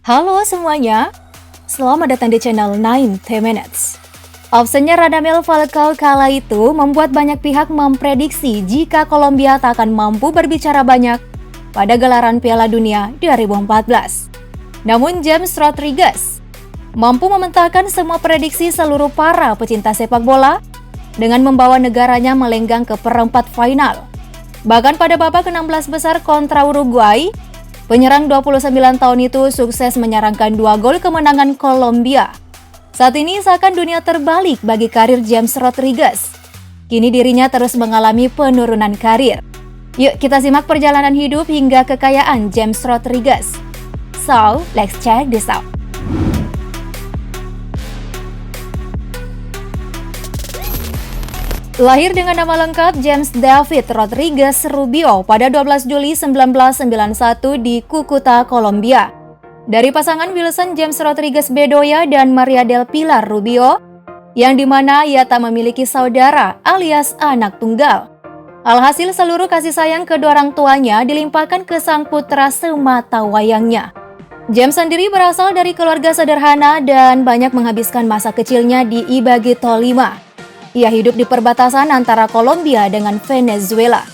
Halo semuanya, selamat datang di channel 90 Minutes. Absennya Radamel Falcao kala itu membuat banyak pihak memprediksi jika Kolombia tak akan mampu berbicara banyak pada gelaran Piala Dunia 2014. Namun James Rodriguez mampu mementahkan semua prediksi seluruh para pecinta sepak bola dengan membawa negaranya melenggang ke perempat final. Bahkan pada babak 16 besar kontra Uruguay, penyerang 29 tahun itu sukses menyerangkan 2 gol kemenangan Kolombia. Saat ini seakan dunia terbalik bagi karir James Rodriguez. Kini dirinya terus mengalami penurunan karir. Yuk kita simak perjalanan hidup hingga kekayaan James Rodriguez. So, let's check this out. Lahir dengan nama lengkap James David Rodriguez Rubio pada 12 Juli 1991 di Cúcuta, Kolombia. Dari pasangan Wilson James Rodriguez Bedoya dan Maria del Pilar Rubio, yang dimana ia tak memiliki saudara alias anak tunggal. Alhasil seluruh kasih sayang kedua orang tuanya dilimpahkan ke sang putra semata wayangnya. James sendiri berasal dari keluarga sederhana dan banyak menghabiskan masa kecilnya di Ibagué, Tolima. Ia hidup di perbatasan antara Kolombia dengan Venezuela.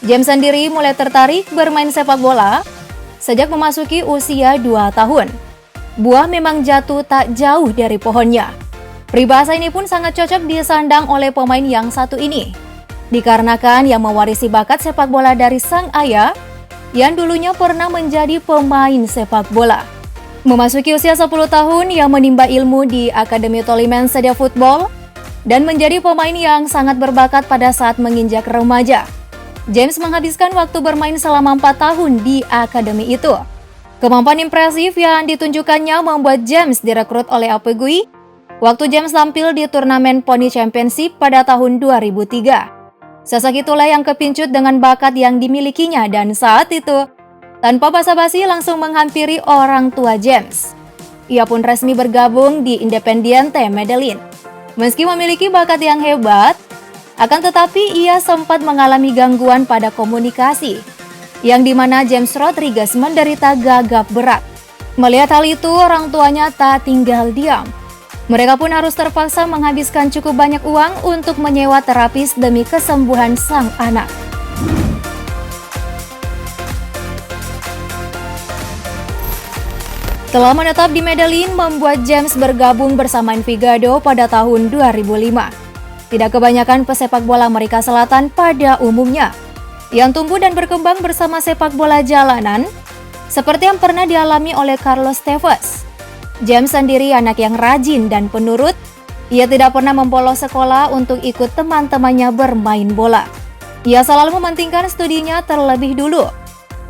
James sendiri mulai tertarik bermain sepak bola sejak memasuki usia 2 tahun. Buah memang jatuh tak jauh dari pohonnya. Peribahasa ini pun sangat cocok disandang oleh pemain yang satu ini. Dikarenakan ia mewarisi bakat sepak bola dari sang ayah yang dulunya pernah menjadi pemain sepak bola. Memasuki usia 10 tahun, ia menimba ilmu di Akademi Tolimense de Football dan menjadi pemain yang sangat berbakat pada saat menginjak remaja. James menghabiskan waktu bermain selama 4 tahun di akademi itu. Kemampuan impresif yang ditunjukkannya membuat James direkrut oleh Apegui waktu James tampil di turnamen Pony Championship pada tahun 2003. Sosok itulah yang kepincut dengan bakat yang dimilikinya dan saat itu, tanpa basa-basi langsung menghampiri orang tua James. Ia pun resmi bergabung di Independiente Medellin. Meski memiliki bakat yang hebat, akan tetapi ia sempat mengalami gangguan pada komunikasi, yang dimana James Rodriguez menderita gagap berat. Melihat hal itu, orang tuanya tak tinggal diam. Mereka pun harus terpaksa menghabiskan cukup banyak uang untuk menyewa terapis demi kesembuhan sang anak. Setelah menetap di Medellin membuat James bergabung bersama Envigado pada tahun 2005. Tidak kebanyakan pesepak bola Amerika Selatan pada umumnya yang tumbuh dan berkembang bersama sepak bola jalanan seperti yang pernah dialami oleh Carlos Tevez. James sendiri anak yang rajin dan penurut. Ia tidak pernah membolos sekolah untuk ikut teman-temannya bermain bola. Ia selalu mementingkan studinya terlebih dulu.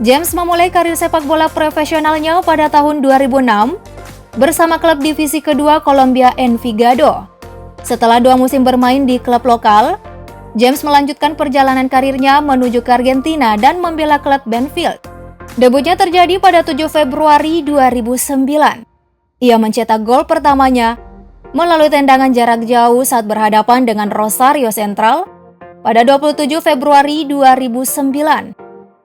James memulai karir sepak bola profesionalnya pada tahun 2006 bersama klub divisi kedua Colombia Envigado. Setelah 2 musim bermain di klub lokal, James melanjutkan perjalanan karirnya menuju ke Argentina dan membela klub Banfield. Debutnya terjadi pada 7 Februari 2009. Ia mencetak gol pertamanya melalui tendangan jarak jauh saat berhadapan dengan Rosario Central pada 27 Februari 2009.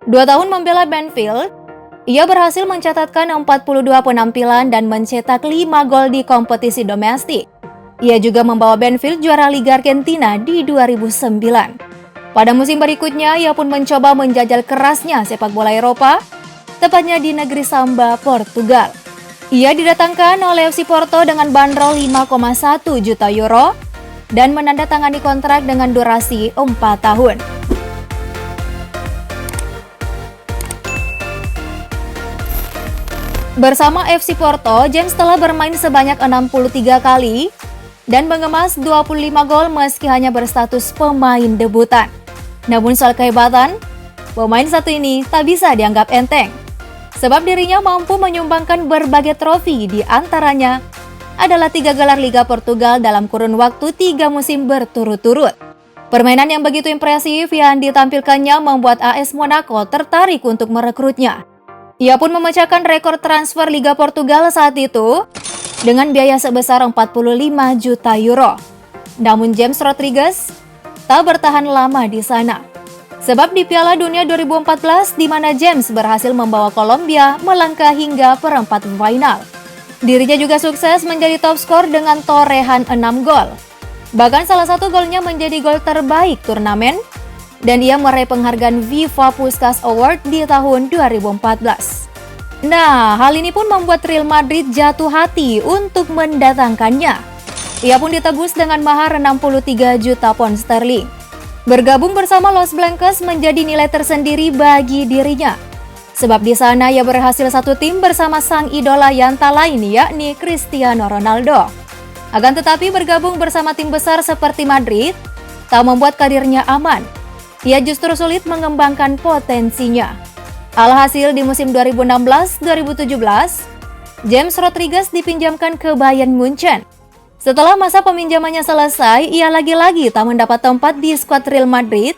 2 tahun membela Banfield, ia berhasil mencatatkan 42 penampilan dan mencetak 5 gol di kompetisi domestik. Ia juga membawa Banfield juara Liga Argentina di 2009. Pada musim berikutnya, ia pun mencoba menjajal kerasnya sepak bola Eropa, tepatnya di negeri Samba, Portugal. Ia didatangkan oleh FC Porto dengan bandrol 5,1 juta euro dan menandatangani kontrak dengan durasi 4 tahun. Bersama FC Porto, James telah bermain sebanyak 63 kali dan mengemas 25 gol meski hanya berstatus pemain debutan. Namun soal kehebatan, pemain satu ini tak bisa dianggap enteng. Sebab dirinya mampu menyumbangkan berbagai trofi, di antaranya adalah 3 gelar Liga Portugal dalam kurun waktu 3 musim berturut-turut. Permainan yang begitu impresif yang ditampilkannya membuat AS Monaco tertarik untuk merekrutnya. Ia pun memecahkan rekor transfer Liga Portugal saat itu dengan biaya sebesar 45 juta euro. Namun James Rodriguez tak bertahan lama di sana. Sebab di Piala Dunia 2014 di mana James berhasil membawa Kolombia melangkah hingga perempat final. Dirinya juga sukses menjadi top skor dengan torehan 6 gol. Bahkan salah satu golnya menjadi gol terbaik turnamen dan ia meraih penghargaan FIFA Puskás Award di tahun 2014. Nah, hal ini pun membuat Real Madrid jatuh hati untuk mendatangkannya. Ia pun ditebus dengan mahar 63 juta pound sterling. Bergabung bersama Los Blancos menjadi nilai tersendiri bagi dirinya. Sebab di sana ia berhasil satu tim bersama sang idola yang tak lain yakni Cristiano Ronaldo. Akan tetapi bergabung bersama tim besar seperti Madrid tak membuat karirnya aman. Ia justru sulit mengembangkan potensinya. Alhasil di musim 2016-2017, James Rodriguez dipinjamkan ke Bayern Munchen. Setelah masa peminjamannya selesai, ia lagi-lagi tak mendapat tempat di skuad Real Madrid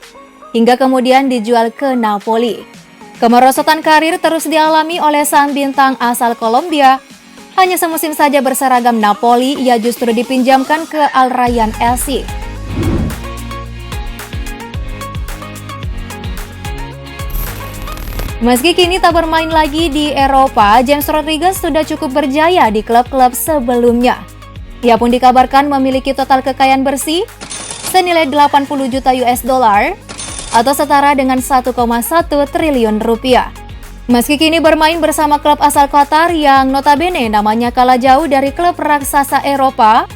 hingga kemudian dijual ke Napoli. Kemerosotan karir terus dialami oleh sang bintang asal Kolombia. Hanya semusim saja berseragam Napoli, ia justru dipinjamkan ke Al Rayyan FC. Meski kini tak bermain lagi di Eropa, James Rodriguez sudah cukup berjaya di klub-klub sebelumnya. Ia pun dikabarkan memiliki total kekayaan bersih senilai 80 juta US dollar atau setara dengan 1,1 triliun rupiah. Meski kini bermain bersama klub asal Qatar yang notabene namanya kalah jauh dari klub raksasa Eropa,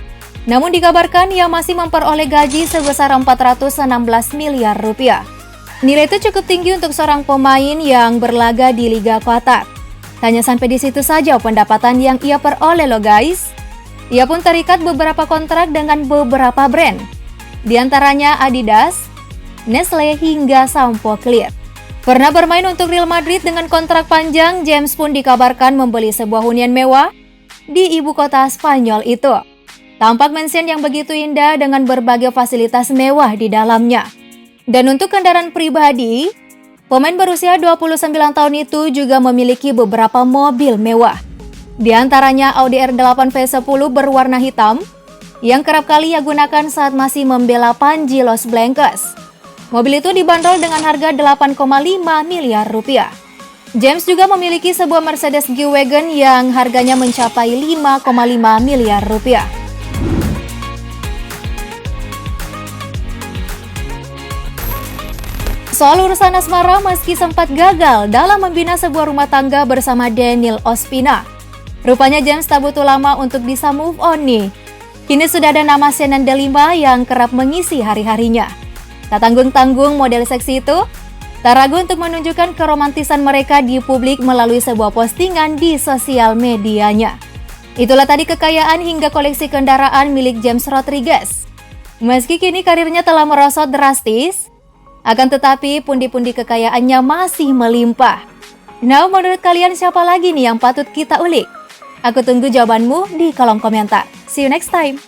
namun dikabarkan ia masih memperoleh gaji sebesar 416 miliar rupiah. Nilai itu cukup tinggi untuk seorang pemain yang berlaga di Liga Qatar. Hanya sampai di situ saja pendapatan yang ia peroleh loh guys. Ia pun terikat beberapa kontrak dengan beberapa brand, di antaranya Adidas, Nestle hingga Sampo Clear. Pernah bermain untuk Real Madrid dengan kontrak panjang, James pun dikabarkan membeli sebuah hunian mewah di ibu kota Spanyol itu. Tampak mansion yang begitu indah dengan berbagai fasilitas mewah di dalamnya. Dan untuk kendaraan pribadi, pemain berusia 29 tahun itu juga memiliki beberapa mobil mewah. Di antaranya Audi R8 V10 berwarna hitam yang kerap kali ia gunakan saat masih membela Panji Los Blancos. Mobil itu dibanderol dengan harga 8,5 miliar rupiah. James juga memiliki sebuah Mercedes G-Wagon yang harganya mencapai 5,5 miliar rupiah. Soal urusan asmara meski sempat gagal dalam membina sebuah rumah tangga bersama Daniel Ospina. Rupanya James tak butuh lama untuk bisa move on nih. Kini sudah ada nama Shannon Delima yang kerap mengisi hari-harinya. Tak tanggung-tanggung model seksi itu, tak ragu untuk menunjukkan keromantisan mereka di publik melalui sebuah postingan di sosial medianya. Itulah tadi kekayaan hingga koleksi kendaraan milik James Rodriguez. Meski kini karirnya telah merosot drastis, akan tetapi pundi-pundi kekayaannya masih melimpah. Nah, menurut kalian siapa lagi nih yang patut kita ulik? Aku tunggu jawabanmu di kolom komentar. See you next time.